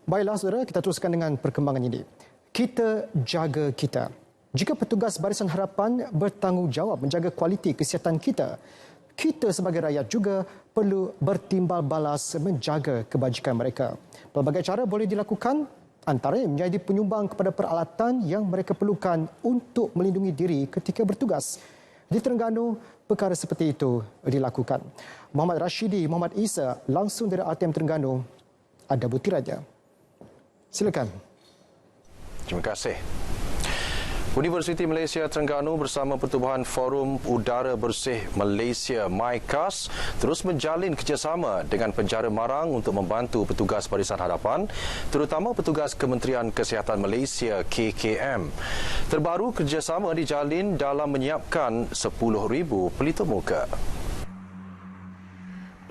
Baiklah saudara, kita teruskan dengan perkembangan ini. Kita jaga kita. Jika petugas Barisan Harapan bertanggungjawab menjaga kualiti kesihatan kita, kita sebagai rakyat juga perlu bertimbal balas menjaga kebajikan mereka. Pelbagai cara boleh dilakukan, antaranya menjadi penyumbang kepada peralatan yang mereka perlukan untuk melindungi diri ketika bertugas. Di Terengganu, perkara seperti itu dilakukan. Muhammad Rashidi, Muhammad Isa, langsung dari RTM Terengganu, ada butirannya. Silakan. Terima kasih. Universiti Malaysia Terengganu bersama Pertubuhan Forum Udara Bersih Malaysia MyCAS terus menjalin kerjasama dengan penjara Marang untuk membantu petugas Barisan Harapan, terutama petugas Kementerian Kesihatan Malaysia KKM. Terbaru kerjasama dijalin dalam menyiapkan 10,000 pelitup muka.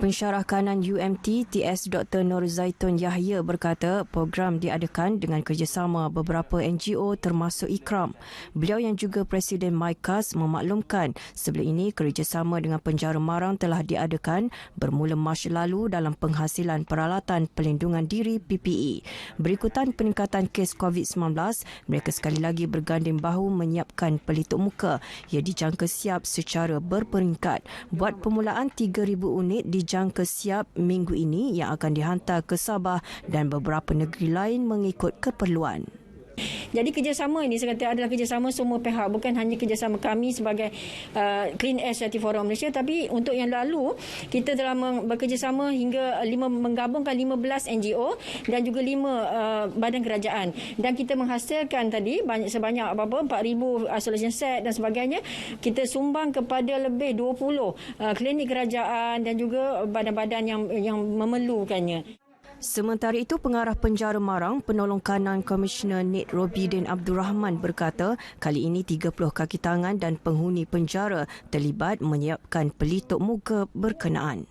Pensyarah kanan UMT TS Dr. Nur Zaitun Yahya berkata program diadakan dengan kerjasama beberapa NGO termasuk IKRAM. Beliau yang juga Presiden MyCAS memaklumkan sebelum ini kerjasama dengan penjara Marang telah diadakan bermula Mac lalu dalam penghasilan peralatan pelindungan diri PPE. Berikutan peningkatan kes COVID-19, mereka sekali lagi berganding bahu menyiapkan pelitup muka yang dijangka siap secara berperingkat. Buat permulaan 3,000 unit dijangka siap minggu ini yang akan dihantar ke Sabah dan beberapa negeri lain mengikut keperluan. Jadi kerjasama ini saya kata adalah kerjasama semua pihak, bukan hanya kerjasama kami sebagai Clean Air Charity Forum Malaysia, tapi untuk yang lalu kita telah bekerjasama hingga menggabungkan 15 NGO dan juga 5 badan kerajaan, dan kita menghasilkan tadi sebanyak 4,000 isolation set dan sebagainya. Kita sumbang kepada lebih 20 klinik kerajaan dan juga badan-badan yang memerlukannya. Sementara itu, Pengarah Penjara Marang, Penolong Kanan Komisioner Ned Robidin Abdul Rahman berkata, kali ini 30 kaki tangan dan penghuni penjara terlibat menyiapkan pelitup muka berkenaan.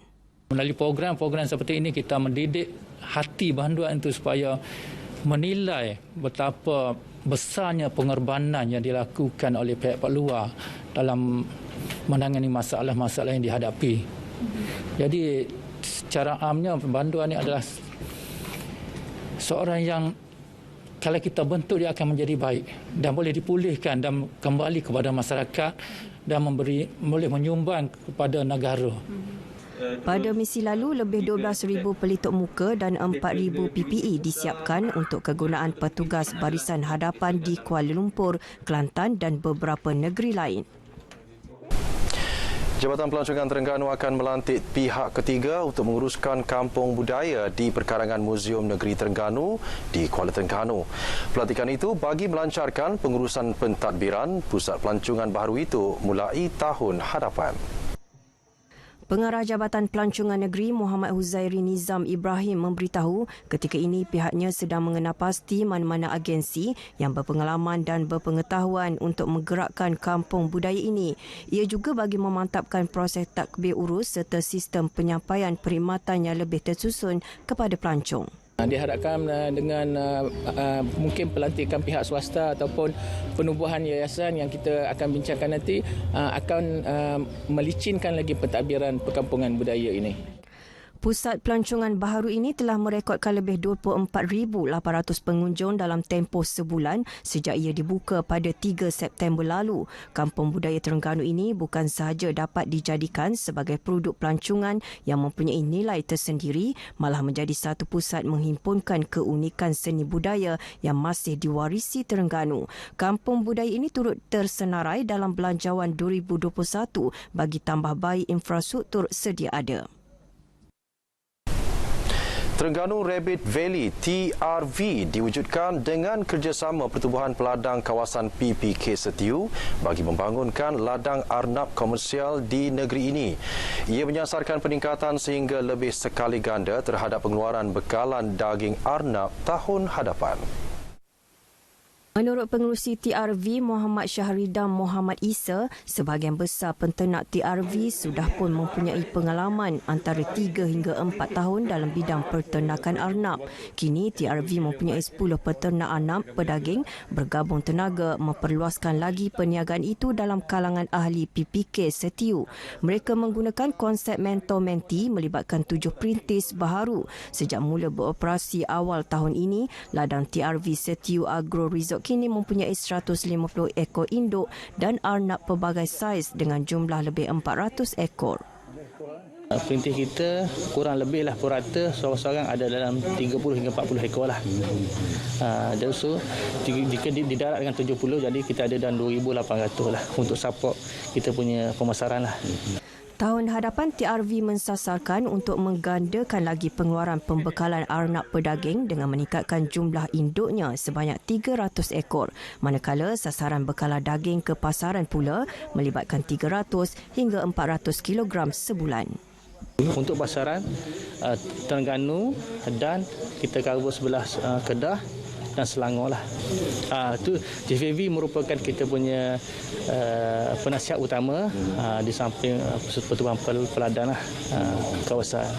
Melalui program-program seperti ini, kita mendidik hati banduan itu supaya menilai betapa besarnya pengorbanan yang dilakukan oleh pihak luar dalam menangani masalah-masalah yang dihadapi. Jadi, secara amnya banduan ini adalah seorang yang kalau kita bentuk dia akan menjadi baik dan boleh dipulihkan dan kembali kepada masyarakat dan boleh menyumbang kepada negara. Pada misi lalu, lebih 12,000 pelitup muka dan 4,000 PPE disiapkan untuk kegunaan petugas Barisan Hadapan di Kuala Lumpur, Kelantan dan beberapa negeri lain. Jabatan Pelancongan Terengganu akan melantik pihak ketiga untuk menguruskan kampung budaya di perkarangan Muzium Negeri Terengganu di Kuala Terengganu. Pelantikan itu bagi melancarkan pengurusan pentadbiran pusat pelancongan baru itu mulai tahun hadapan. Pengarah Jabatan Pelancongan Negeri Muhammad Huzairi Nizam Ibrahim memberitahu ketika ini pihaknya sedang mengenal pasti mana-mana agensi yang berpengalaman dan berpengetahuan untuk menggerakkan kampung budaya ini. Ia juga bagi memantapkan proses takbir urus serta sistem penyampaian perkhidmatan yang lebih tersusun kepada pelancong. Diharapkan dengan mungkin pelantikan pihak swasta ataupun penubuhan yayasan yang kita akan bincangkan nanti akan melicinkan lagi pentadbiran perkampungan budaya ini. Pusat pelancongan baharu ini telah merekodkan lebih 24,800 pengunjung dalam tempoh sebulan sejak ia dibuka pada 3 September lalu. Kampung Budaya Terengganu ini bukan sahaja dapat dijadikan sebagai produk pelancongan yang mempunyai nilai tersendiri, malah menjadi satu pusat menghimpunkan keunikan seni budaya yang masih diwarisi Terengganu. Kampung budaya ini turut tersenarai dalam Belanjawan 2021 bagi tambah baik infrastruktur sedia ada. Terengganu Rabbit Valley TRV diwujudkan dengan kerjasama Pertubuhan Peladang Kawasan PPK Setiu bagi membangunkan ladang arnab komersial di negeri ini. Ia menyasarkan peningkatan sehingga lebih sekali ganda terhadap pengeluaran bekalan daging arnab tahun hadapan. Menurut pengerusi TRV Muhammad Syahridam Muhammad Isa, sebahagian besar penternak TRV sudah pun mempunyai pengalaman antara 3 hingga 4 tahun dalam bidang peternakan arnab. Kini TRV mempunyai 10 peternak arnab pedaging bergabung tenaga memperluaskan lagi perniagaan itu dalam kalangan ahli PPK Setiu. Mereka menggunakan konsep mentor-menti melibatkan 7 perintis baharu. Sejak mula beroperasi awal tahun ini, ladang TRV Setiu Agro Resort kini mempunyai 150 ekor induk dan arnab pelbagai saiz dengan jumlah lebih 400 ekor. Perintis kita kurang lebih lah purata seorang-seorang ada dalam 30 hingga 40 ekor lah. Dan so jika didarat dengan 70, jadi kita ada dalam 2,800 lah untuk support kita punya pemasaran lah. Tahun hadapan TRV mensasarkan untuk menggandakan lagi pengeluaran pembekalan arnab pedaging dengan meningkatkan jumlah induknya sebanyak 300 ekor. Manakala sasaran bekalan daging ke pasaran pula melibatkan 300 hingga 400 kilogram sebulan. Untuk pasaran Terengganu dan kita cover sebelah Kedah dan Selangor lah. Itu JVV merupakan kita punya penasihat utama di samping pertubuhan peladan kawasan.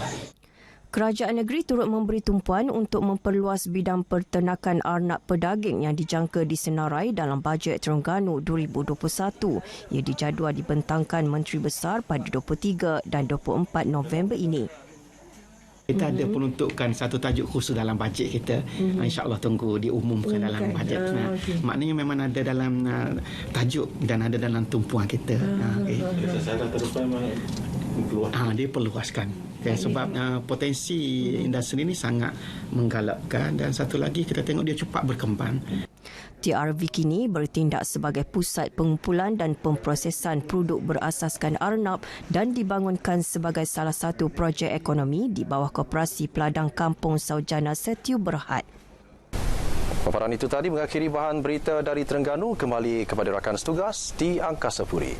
Kerajaan negeri turut memberi tumpuan untuk memperluas bidang peternakan arnab pedaging yang dijangka disenarai dalam bajet Terengganu 2021. Ia dijadual dibentangkan Menteri Besar pada 23 dan 24 November ini. Kita ada peruntukan satu tajuk khusus dalam bajet kita. InsyaAllah tunggu diumumkan dalam bajet. Maknanya memang ada dalam tajuk dan ada dalam tumpuan kita. Dia perluaskan. Sebab potensi industri ini sangat menggalakkan dan satu lagi kita tengok dia cepat berkembang. TRV kini bertindak sebagai pusat pengumpulan dan pemprosesan produk berasaskan arnab dan dibangunkan sebagai salah satu projek ekonomi di bawah Koperasi Peladang Kampung Saujana Setiu Berhad. Paparan itu tadi mengakhiri bahan berita dari Terengganu. Kembali kepada rakan setugas di Angkasa Puri.